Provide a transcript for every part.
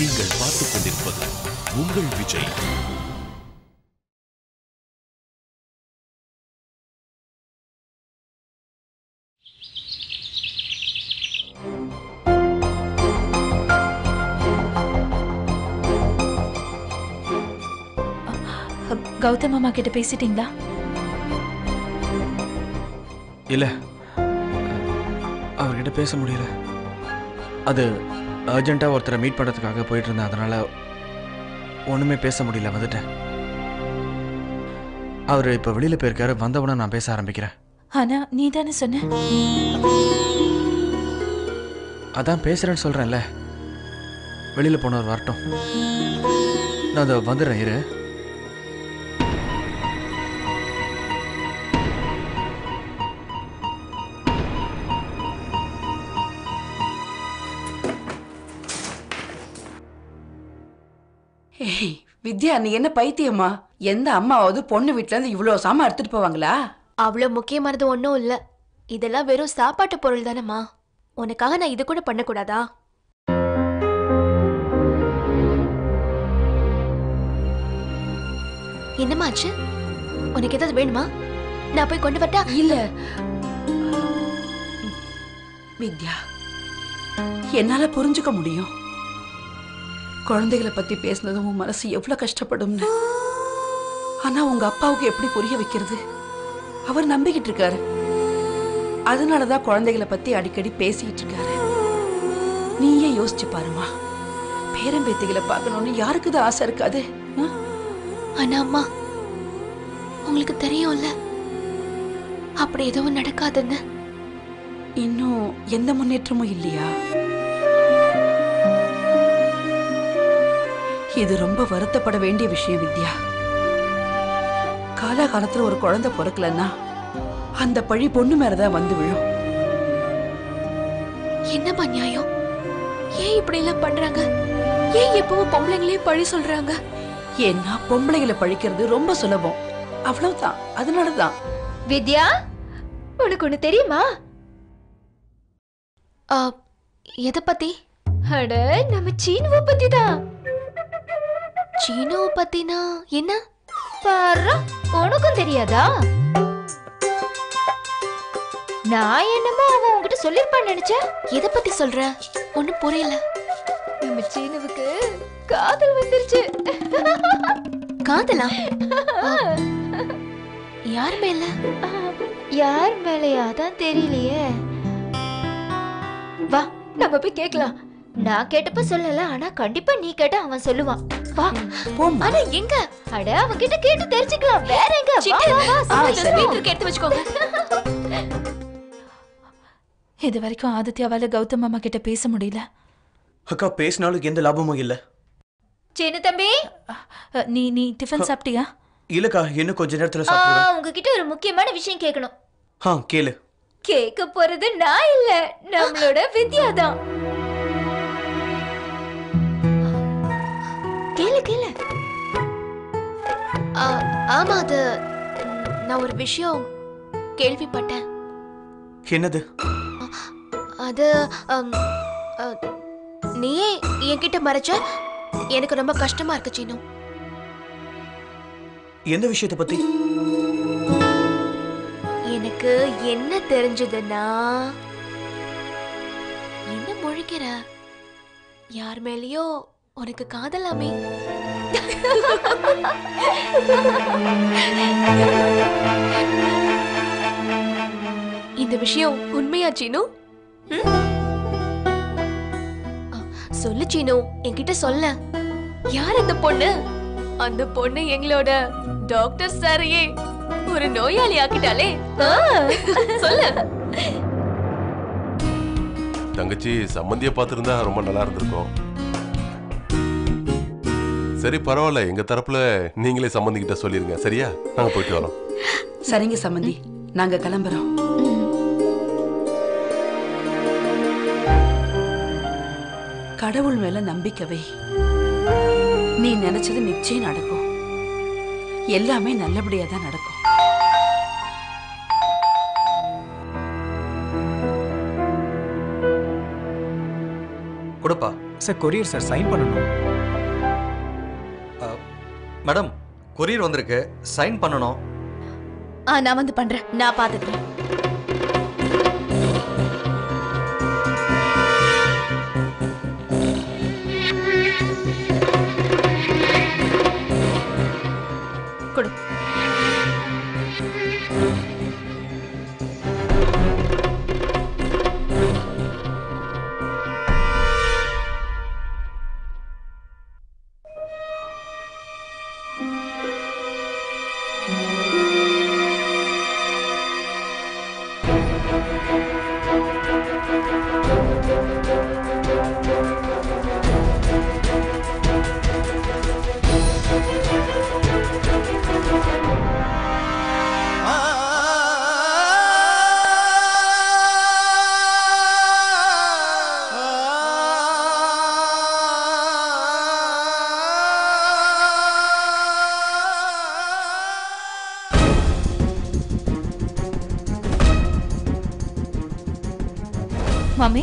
நீங்கள் பார்த்துக் கொண்டிருப்பது உங்கள் விஜய். கௌதம் மாமா கிட்ட பேசிட்டீங்களா? இல்ல, அவர்கிட்ட பேச முடியல. அது அர்ஜென்ட்டா ஒருத்தரை மீட் பண்றதுக்காக போயிட்டு இருந்தேன். அதனால ஒண்ணுமே பேச முடியல, வந்துட்டேன். அவர் இப்ப வெளியில போயிருக்காரு. வந்தவுடனே நான் பேச ஆரம்பிக்கிறேன். ஆனா நீ தானே சொன்ன? அதான் பேசுறேன்னு சொல்றேன்ல. வெளியில போனவர் வரட்டும், நான் அதை வந்துடுறேன். இரு. வித்யா, நீ என்ன பைத்தியமா? எந்த அம்மாவது பொண்ணு வீட்டுல இருந்து இவ்வளவு சாமான் எடுத்துட்டு போவாங்களா? அவ்வளவு முக்கியமானது ஒன்றும் இல்ல. இதெல்லாம் வெறும் சாப்பாட்டு பொருள் தானம்மா. உனக்காக நான் இது கூட பண்ணக்கூடாதா? என்னமாச்சு? உனக்கு ஏதாவது வேணுமா? நான் போய் கொண்டு வரட்டா? இல்ல வித்யா, என்னால புரிஞ்சுக்க முடியும். குழந்தைகளை பத்தி பேசினதும் உன் மனசு எவ்வளவு கஷ்டப்படும்னு. ஆனா உங்க அப்பாவுக்கு எப்படி புரிய வைக்கிறது? அவர் நம்பிக்கிட்டு இருக்காரு. அதனாலதான் குழந்தைகளை பத்தி அடிக்கடி பேசிக்கிட்டு இருக்காரு. நீயே யோசிச்சு பாருமா. பேரம்பேத்திகளை பார்க்கணும்னு யாருக்குதான் ஆசை இருக்காது? ஆனா அம்மா, உங்களுக்கு தெரியும்ல அப்படி எதுவும் நடக்காதுன்னு. இன்னும் எந்த முன்னேற்றமும் இல்லையா? இது ரொம்ப வருத்தப்பட வேண்டிய விஷயம் வித்யா. காலகாலத்துல ஒரு குழந்தை பிறக்கலன்னா அந்த பழி பொண்ணு மேலதான் வந்து விழும். என்னம்மா நியாயம்? ஏன் இப்படி எல்லாம் பண்றாங்க? ஏன் எப்பவும் பொம்பளைங்களே பழி சொல்றாங்க? ஏன்னா பொம்பளைகளை பழிக்கிறது ரொம்ப சுலபம், அவ்வளவுதான். அதனாலதான். வித்யா, உனக்கு ஒண்ணு தெரியுமா? எதை பத்தி? அட, நம்ம சீனுவை பத்தி தான். சீனுவை பத்தினா என்ன? பாரு, உனக்கும் தெரியாதா? நான் என்னமோ அவன் உன்கிட்ட சொல்லிருப்பான்னு நினைச்சேன். எதை பத்தி சொல்ற? ஒண்ணும் புரியல. நம்ம சீனுவுக்கு காதல் வந்துருச்சு. காதலா? யார் மேல? யார் மேலயா தான் தெரியலையே. வா, நம்ம போய் கேட்கலாம். நான் கேட்டப்ப சொல்லல, ஆனா கண்டிப்பா நீ கேட்ட அவன் சொல்லுவான். வா போம். ஆனா எங்க? அட, அவன் கிட்ட கேட்டு தெரிஞ்சுக்கலாம். வேற எங்க? வீட்டுக்கு எடுத்து வச்சுக்கோங்க. இது வரைக்கும் ஆதித்யாவால கௌதம் மாமா கிட்ட பேச முடியல. அக்கா, பேசினாலும் எந்த லாபமும் இல்ல. சின்ன தம்பி, நீ டிஃபன் சாப்பிட்டியா? இல்லக்கா, இன்னும் கொஞ்ச நேரத்துல சாப்பிடுவேன். உங்ககிட்ட ஒரு முக்கியமான விஷயம் கேட்கணும். கேளு. கேட்க போறது நான் இல்ல, நம்மளோட வித்யா தான். கேளு கேளு. ஆமா, அது நான் ஒரு விஷயம் கேள்விப்பட்டேன். என்னது? அது நீயே என்கிட்ட மறைச்ச. எனக்கு ரொம்ப கஷ்டமா இருக்கு சீனு. எந்த விஷயத்தை பத்தி? எனக்கு என்ன தெரிஞ்சதுன்னா, என்ன முழிக்கிற? யார் மேலயோ உனக்கு காதலாமே. இந்த விஷயம் உண்மையா சீனு? சொல்லு சீனு, என்கிட்ட சொல்ல. யார் அந்த பொண்ணு? அந்த பொண்ணு எங்களோட டாக்டர் சாரையே ஒரு நோயாளி ஆக்கிட்டாலே. சொல்லு. தங்கச்சி, சம்பந்திய பார்த்திருந்தா ரொம்ப நல்லா இருந்திருக்கும். சரி, பரவாயில்ல. எங்க தரப்புல நீங்களே சம்பந்தி கிட்ட சொல்லிருங்க. சரியா? நாங்க போயிட்டு வரோம். சரிங்க சம்பந்தி, நாங்க கிளம்புறோம். கடவுள் மேல நம்பிக்கை வை. நீ நினைச்சது நிச்சயம் நடக்கும். எல்லாமே நல்லபடியா தான் நடக்கும். கொடுப்பா. சார் கொரியர் சார் சைன் பண்ணணும். மேடம் கொரியர் வந்திருக்கு, சைன் பண்ணணும். நான் வந்து பண்றேன், நான் பாத்துக்கிறேன். கொடு. மம்மி,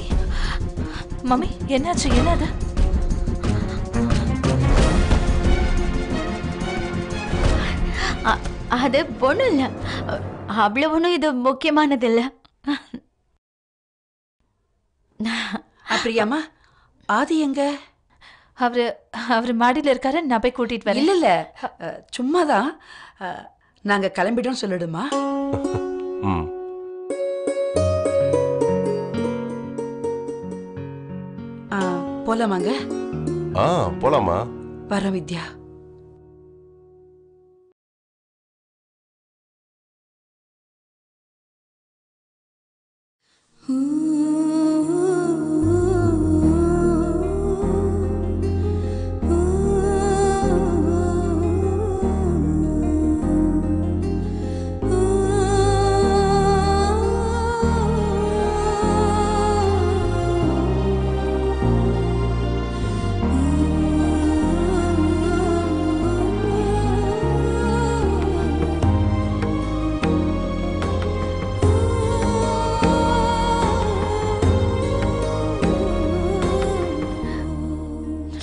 மம்மி என்னாச்சு? என்னது? அது ஒண்ணும் இல்ல, அவ்வளவு ஒண்ணும் இது முக்கியமானது இல்ல. அப்படியாமா? ஆதி எங்க? அவரு மாடியில இருக்காரு, நான் போய் கூட்டிட்டு வரேன். இல்ல சும்மாதான். நாங்க கிளம்பிட்டோம் சொல்லிடுமா? போலாமாங்க? போலாமா? வர வித்யா.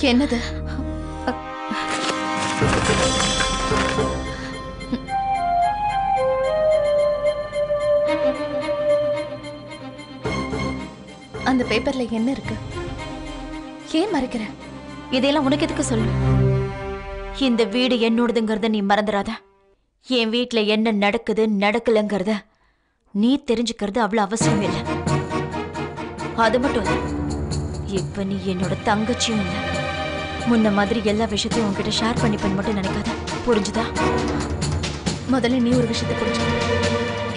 என்னது? அந்த பேப்பர்ல என்ன இருக்கு? ஏன் மறைக்கிற? இதெல்லாம் உனக்கு எதுக்கு சொல்லு? இந்த வீடு என்னோடதுங்கிறத நீ மறந்துடாத. என் வீட்டுல என்ன நடக்குது நடக்கலங்கிறத நீ தெரிஞ்சுக்கிறது அவ்வளவு அவசியம் இல்லை. அது மட்டும் இல்ல, இப்ப நீ என்னோட தங்கச்சியும் இல்லை. முன்ன மாதிரி எல்லா விஷயத்தையும் உன்கிட்ட ஷேர் பண்ணிப்பேன்னு மட்டும் நினைக்காத, புரிஞ்சுதா? முதல்ல நீ ஒரு விஷயத்தை புரிஞ்சுக்க.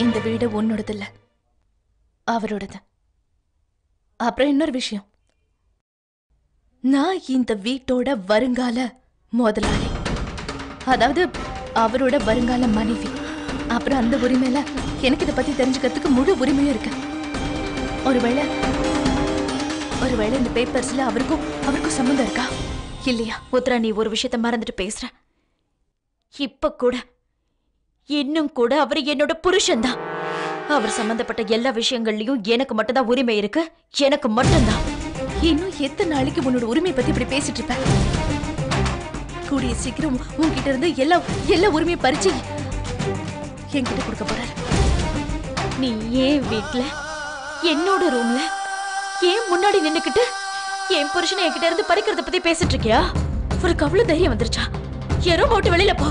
இந்த வீடு உன்னோடது இல்ல, அவரோடது. அப்புறம் இன்னொரு விஷயம், நான் இந்த வீட்டோட வருங்கால முதலாளி, அதாவது அவரோட வருங்கால மனைவி. அப்புறம் அந்த உரிமையில எனக்கு இதை பத்தி தெரிஞ்சுக்கிறதுக்கு முழு உரிமையும் இருக்கு. ஒருவேளை இந்த பேப்பர்ஸ்ல அவருக்கும் சம்மந்தம் இருக்கா இல்லையா? உத்ரா, நீ ஒரு விஷயத்த மறந்துட்டு பேசுற. இப்ப கூட இன்னும் கூட அவர் என்னோட புருஷன் தான். அவர் சம்பந்தப்பட்ட எல்லா விஷயங்கள்லயும் எனக்கு மட்டும்தான் உரிமை இருக்கு, எனக்கு மட்டும்தான். இன்னும் எத்தனை நாளைக்கு உன்னோட உரிமையை பத்தி இப்படி பேசிட்டு இருப்ப? கூடிய சீக்கிரம் உன்கிட்ட இருந்து எல்லா உரிமையை பறிச்சு என்கிட்ட கொடுக்க போறாரு. நீ ஏன் வீட்டுல என்னோட ரூம்ல ஏன் முன்னாடி நின்னுக்கிட்டு என் புருஷனை என்கிட்ட இருந்து பறிக்கிறத பத்தி பேசிட்டு இருக்கியா? உனக்கு அவ்வளவு தைரியம் வந்துருச்சா? யாரோ போட்டு வெளியில போ.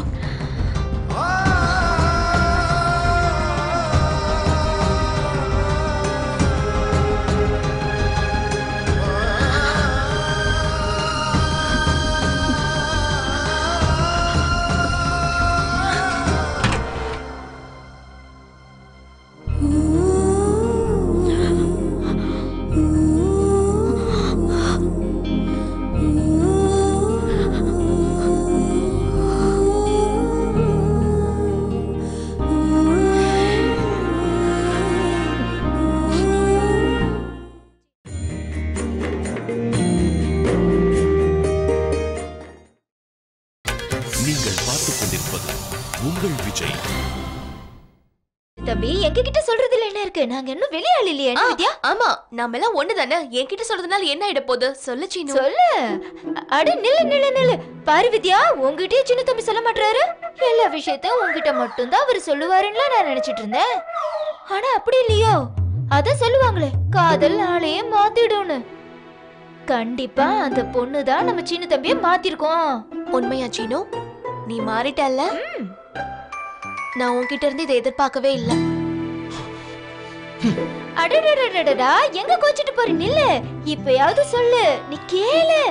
தம்பி எங்க கிட்ட சொல்றதுல என்ன இருக்கு? நாங்க இன்னும் வெளியாள் இல்லையா என்ன வித்யா? ஆமா நாம எல்லாம் ஒண்ணுதானே. என்கிட்ட சொல்றதுனால என்ன ஆயிட போகுது? சொல்லு சீனு. சொல்லு. அட நில்லு நில்லு நில்லு. பாரு வித்யா, உங்ககிட்டயே சின்ன தம்பி சொல்ல மாட்டாரு. எல்லா விஷயத்தையும் உங்ககிட்ட மட்டும் தான் அவர் சொல்லுவாருன்னு நான் நினைச்சிட்டு இருந்தேன். ஆனா அப்படி இல்லையோ? அத சொல்லுவாங்களே, காதல் ஆளையே மாத்திடும்னு. கண்டிப்பா அந்த பொண்ணு தான் நம்ம சின்ன தம்பியை மாத்திருக்கோம். உண்மையா சீனு? நீ மாறிட்டல்ல? நான் உன்கிட்ட இருந்து இதை எதிர்பார்க்கவே இல்ல. அடடடடடா, எங்க கோச்சிட்டு போற? நில்லு, இப்பயாவது சொல்லு, நீ கேளு.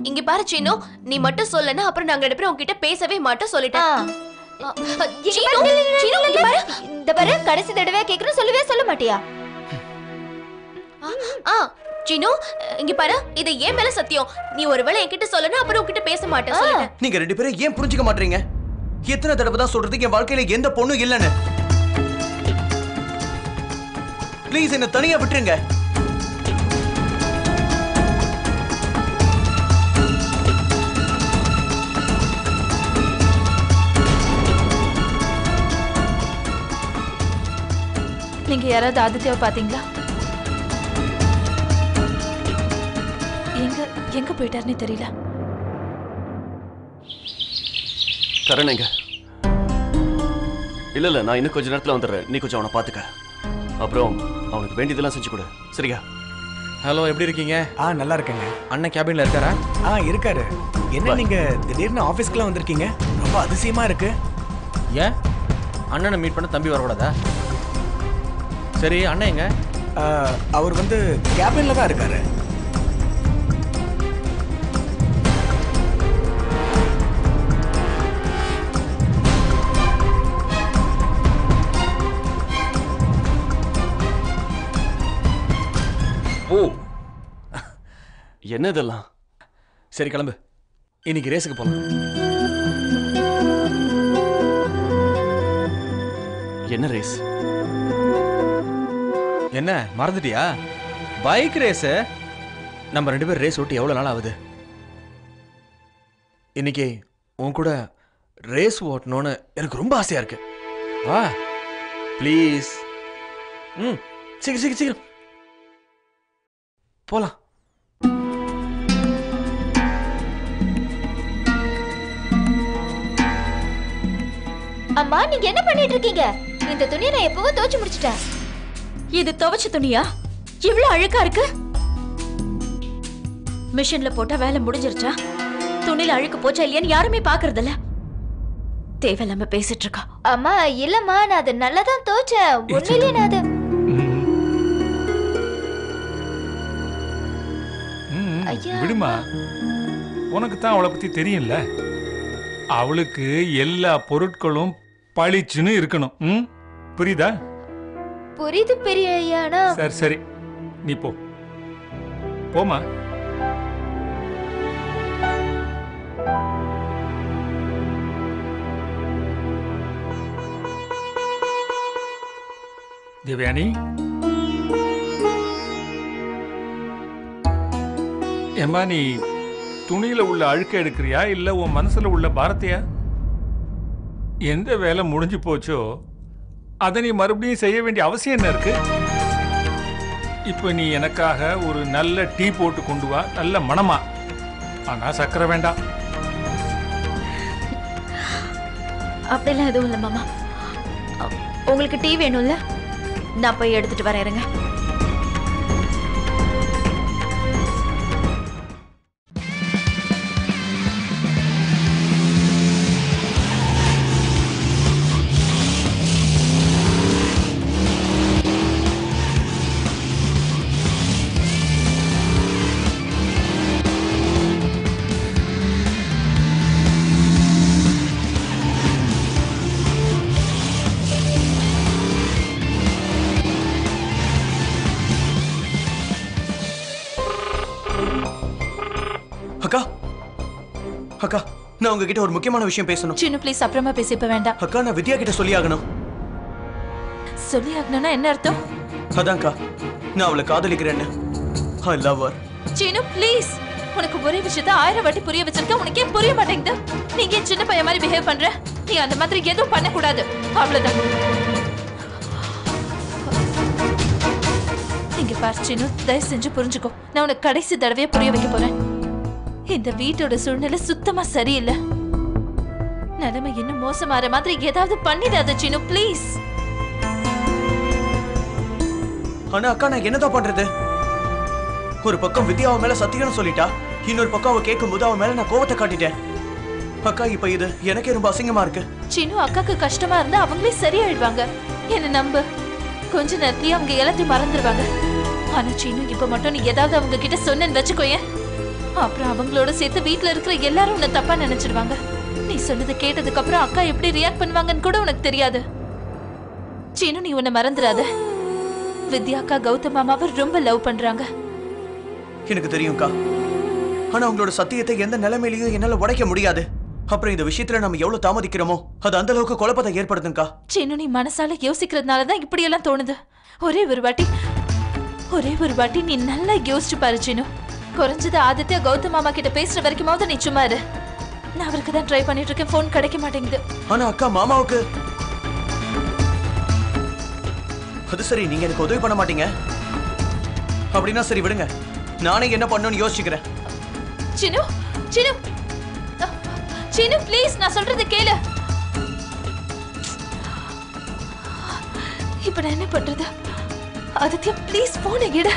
இங்க பாரு சீனு, நீ மட்டும் சொல்லனா அப்புறம் நாங்க ரெண்டு பேரும் உன்கிட்ட பேசவே மாட்டோம் சொல்லிட்டேன். சீனு, சீனு இங்க பாரு. இந்த பாரு, கடைசி தடவை கேக்குறேன், சொல்லவே சொல்ல மாட்டியா? சீனு இங்க பாரு, இது ஏன் மேல சத்தியம். நீ ஒருவேளை என்கிட்ட சொல்லனா அப்புறம் உன்கிட்ட பேச மாட்டேன் சொல்லிட்டேன். நீங்க ரெண்டு பேரும் ஏன் புரிஞ்சுக்க மாட்டீங்க? எத்தனை தடவை தான் சொல்றதுக்கு என் வாழ்க்கையில எந்த பொண்ணும் இல்லைன்னு? ப்ளீஸ் என்ன தனியா விட்டுருங்க. நீங்க யாராவது ஆதித்யாவை பாத்தீங்களா? எங்க போயிட்டாருன்னு தெரியல. கரணங்க இல்ல நான் இன்னும் கொஞ்ச நேரத்துல வந்துடுறேன். நீ கொஞ்சம் அவனை பாத்துக்க. அப்புறம் அவனுக்கு வேண்டியதெல்லாம் செஞ்சு கொடு, சரியா? ஹலோ, எப்படி இருக்கீங்க? நல்லா இருக்கேங்க. அண்ணன் கேபின்ல இருக்காரா? இருக்காரு. என்ன நீங்க திடீர்னு ஆபீஸ்க்குலாம் வந்திருக்கீங்க? ரொம்ப அதிசயமா இருக்கு. ஏன் அண்ணனை மீட் பண்ண தம்பி வரக்கூடாதா? சரி, அண்ணன் எங்க? அவர் வந்து கேபின்ல தான் இருக்காரு. ஓ, என்ன இதெல்லாம்? சரி கிளம்பு, இன்னைக்கு ரேஸுக்கு போலாம். என்ன ரேஸ்? என்ன மறந்துட்டியா? Bike race. நம்ம ரெண்டு பேரும் ரேஸ் ஓட்டி எவ்வளவு நாள் ஆகுது? இன்னைக்கு உன் கூட ரேஸ் ஓட்டணும்னு எனக்கு ரொம்ப ஆசையா இருக்கு. வா ப்ளீஸ். சீக்கிரம் சீக்கிரம் சீக்கிரம் போலாம். அம்மா, நீங்க என்ன பண்ணிட்டு இருக்கீங்க? இந்த துணியை நான் எப்பவோ துவைச்சு முடிச்சிட்டேன். இது துவைச்ச துணியா? இவ்வளவு அழுக்கா இருக்கு. மிஷின்ல போட்டா வேலை முடிஞ்சிருச்சா? துணியில அழுக்கு போச்சா இல்லையான்னு யாருமே பாக்குறது இல்ல. தேவையில்லாம பேசிட்டு இருக்கா. அம்மா இல்லம்மா, நான் அதை நல்லா தான் துவைச்சேன். உண்மையிலேயே நான் அதை விடுமா, உனக்கு தான் அவளை பத்தி தெரியும்ல. அவளுக்கு எல்லா பொருட்களும் பளிச்சுன்னு இருக்கணும். புரியுதா? புரியுது பெரிய ஐயானா. சரி சரி, நீ போ போமா. தேவயானி, ஏம்மா நீ துணியில உள்ள அழுக்க எடுக்கிறியா இல்ல உன் மனசுல உள்ள பாரத்தையா? எந்த வேலை முடிஞ்சு போச்சோ அதை நீ மறுபடியும் செய்ய வேண்டிய அவசியம் என்ன இருக்கு? இப்ப நீ எனக்காக ஒரு நல்ல டீ போட்டு கொண்டு வா, நல்ல மணமா. ஆனா சக்கரை வேண்டாம். அப்படிலாம் எதுவும் இல்லை மாமா. உங்களுக்கு டீ வேணும்ல? நான் போய் எடுத்துட்டு வரேன், இருங்க. அக்கா அக்கா, நான் உங்ககிட்ட ஒரு முக்கியமான விஷயம் பேசணும். சின்ன ப்ளீஸ், அப்புறமா பேசி. இப்ப வேண்டாம். அக்கா, நான் வித்யா கிட்ட சொல்லி ஆகணும். சொல்லி ஆகணும்னா என்ன அர்த்தம்? அதான்க்கா, நான் அவளை காதலிக்கிறேன்னு. I love her. சின்ன ப்ளீஸ், உனக்கு ஒரே விஷயத்த 1000 வாட்டி புரிய வச்சிருக்க. உனக்கே புரிய மாட்டேங்குது. நீங்க சின்ன பையன் மாதிரி பிஹேவ் பண்ற. நீ அந்த மாதிரி எதுவும் பண்ண கூடாது. அவ்வளவுதான். இங்க பாரு சின்னு, தயவு செஞ்சு புரிஞ்சுக்கோ. நான் உனக்கு கடைசி தடவையா புரிய வைக்க போறேன். இந்த வீட்டோட சூழ்நிலை சுத்தமா சரியில்லை. நிலைமை இன்னும் மோசமாற மாதிரி ஏதாவது பண்ணிடாத சின்னு, ப்ளீஸ். ஆனா அக்கா, நான் என்னதான் பண்றது? ஒரு பக்கம் வித்யா அவன் மேல சத்தியம் சொல்லிட்டா, இன்னொரு பக்கம் அவ கேட்கும் போது அவன் மேல நான் கோவத்தை காட்டிட்டேன். அக்கா, இப்ப இது எனக்கே ரொம்ப அசிங்கமா இருக்கு. சின்னு, அக்காக்கு கஷ்டமா இருந்தா அவங்களே சரியாயிடுவாங்க. என்ன நம்பு, கொஞ்ச நேரத்துலயே அவங்க எல்லாத்தையும் மறந்துடுவாங்க. ஆனா சின்னு, இப்ப மட்டும் நீ ஏதாவது அவங்க கிட்ட சொன்னேன்னு வச்சுக்கோயேன், அப்புறம் அவங்களோட சேர்த்து வீட்டுல இருக்கிற எல்லாரும் உன்னை தப்பா நினைச்சிடுவாங்க. நீ சொன்னதை கேட்டதுக்கு அப்புறம் அக்கா எப்படி ரியாக்ட் பண்ணுவாங்கன்னு கூட உனக்கு தெரியாது. சின்னு, நீ உன்னை மறந்துடாத. வித்யா அக்கா கௌதம் மாமாவை ரொம்ப லவ் பண்றாங்க. எனக்கு தெரியும்க்கா. ஆனா உங்களோட சத்தியத்தை எந்த நிலைமையிலயும் என்னால உடைக்க முடியாது. அப்புறம் இந்த விஷயத்துல நம்ம எவ்வளவு தாமதிக்கிறோமோ அது அந்த அளவுக்கு குழப்பத்தை ஏற்படுத்துங்கக்கா. சின்னு, நீ மனசால யோசிக்கிறதுனாலதான் இப்படி எல்லாம் தோணுது. ஒரே ஒரு வாட்டி நீ நல்லா யோசிச்சு பாரு சின்னு. குறைஞ்சது ஆதித்யா கௌதம் மாமா கிட்ட பேசுற வரைக்குமாவது நீ சும்மா இரு. நான் அவருக்கு தான் ட்ரை பண்ணிட்டு இருக்கேன், போன் கிடைக்க மாட்டேங்குது. ஆனா அக்கா, மாமாவுக்கு அது சரி, நீங்க எனக்கு உதவி பண்ண மாட்டீங்க அப்படின்னா சரி விடுங்க, நானே என்ன பண்ணணும்னு யோசிச்சுக்கிறேன். சின்னு, சின்னு, சின்னு, ப்ளீஸ், நான் சொல்றது கேளு. இப்ப நான் என்ன பண்றது? ஆதித்யா, ப்ளீஸ் போனை எடு.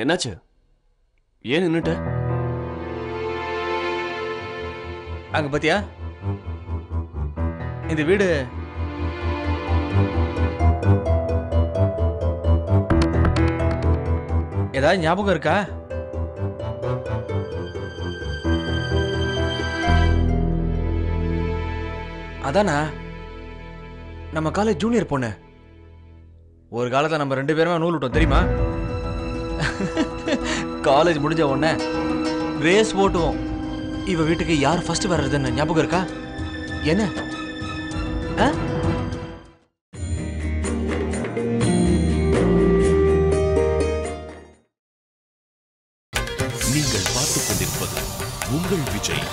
என்னாச்சு? ஏன் நின்னுட்ட? அங்க பாத்தியா, இந்த வீடு ஏதாவது ஞாபகம் இருக்கா? அதானா நம்ம காலேஜ் ஜூனியர் பொண்ணு. ஒரு காலத்துல நம்ம 2 பேருமே நூல் விட்டோம் தெரியுமா? காலேஜ் முடிஞ்ச உடனே ரேஸ் ஓட்டுவோம். இவ வீட்டுக்கு யார் ஃபர்ஸ்ட் வர்றதுன்னு ஞாபகம் இருக்கா? என்ன? நீங்கள் பார்த்துக் கொண்டிருப்பது உங்கள் விஜய்.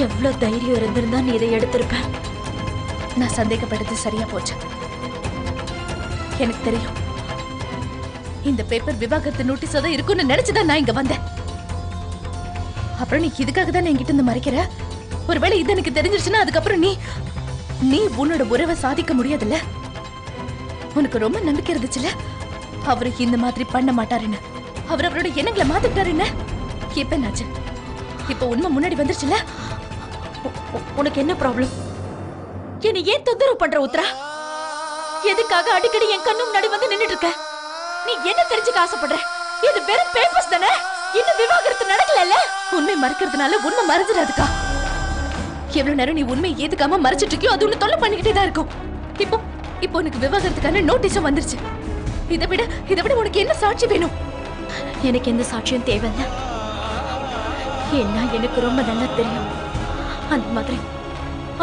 எவ்வளவு தைரியம் இருந்திருந்தா நீ இதை எடுத்திருப்ப. நான் சந்தேகப்பட்டது சரியா போச்சு. எனக்கு தெரியும் இந்த பேப்பர் விவாகரத்து நோட்டீஸா தான் இருக்கும்னு நினைச்சுதான் நான் இங்க வந்தேன். அப்புறம் நீ இதுக்காக தான் என்கிட்ட இருந்து மறைக்கிற? ஒருவேளை இது எனக்கு தெரிஞ்சிருச்சுன்னா அதுக்கப்புறம் நீ உன்னோட உறவை சாதிக்க முடியாதுல்ல? உனக்கு ரொம்ப நம்பிக்கை இருந்துச்சுல அவரு இந்த மாதிரி பண்ண மாட்டாருன்னு. அவர் அவரோட எண்ணங்களை மாத்திட்டாருன்னு. இப்ப என்னாச்சு? இப்ப உண்மை முன்னாடி வந்துருச்சுல. உனக்கு என்ன ப்ராப்ளம்? என்ன ஏன் தொந்தரவு பண்ற உத்ரா? எதுக்காக அடிக்கடி என் கண்ணு முன்னாடி வந்து நின்னுட்டு இருக்க? நீ என்ன தெரிஞ்சுக்க ஆசைப்படுற? இது வெறும் பேப்பர்ஸ் தானே. இன்னும் விவாகரத்து நடக்கல. உண்மை மறைக்கிறதுனால உண்மை மறைஞ்சிடாதுக்கா. எவ்வளவு நேரம் நீ உண்மை ஏத்துக்காம மறைச்சிட்டு இருக்கியோ அது உன்னை தொல்லை பண்ணிக்கிட்டே தான் இருக்கும். இப்போ உனக்கு விவாகரத்துக்கான நோட்டீஸும் வந்துருச்சு. இதை விட உனக்கு என்ன சாட்சி வேணும்? எனக்கு எந்த சாட்சியும் தேவையில்லை. என்ன எனக்கு ரொம்ப நல்லா தெரியும்.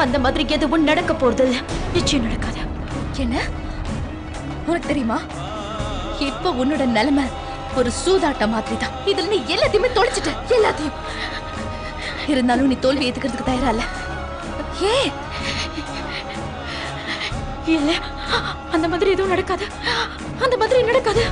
அந்த மாதிரி எதுவும் நடக்க போறது இல்ல. நிச்சயம் நடக்காது. என்ன உனக்கு தெரியுமா? இப்ப உன்னோட நிலைமை ஒரு சூதாட்ட மாதிரி தான். இதுல நீ எல்லாத்தையுமே தொலைச்சிட்ட, எல்லாத்தையும். இருந்தாலும் நீ தோல்வி ஏத்துக்கிறதுக்கு தயாரா இல்ல. ஏன்? இல்ல, அந்த மாதிரி எதுவும் நடக்காது. அந்த மாதிரி நடக்காது.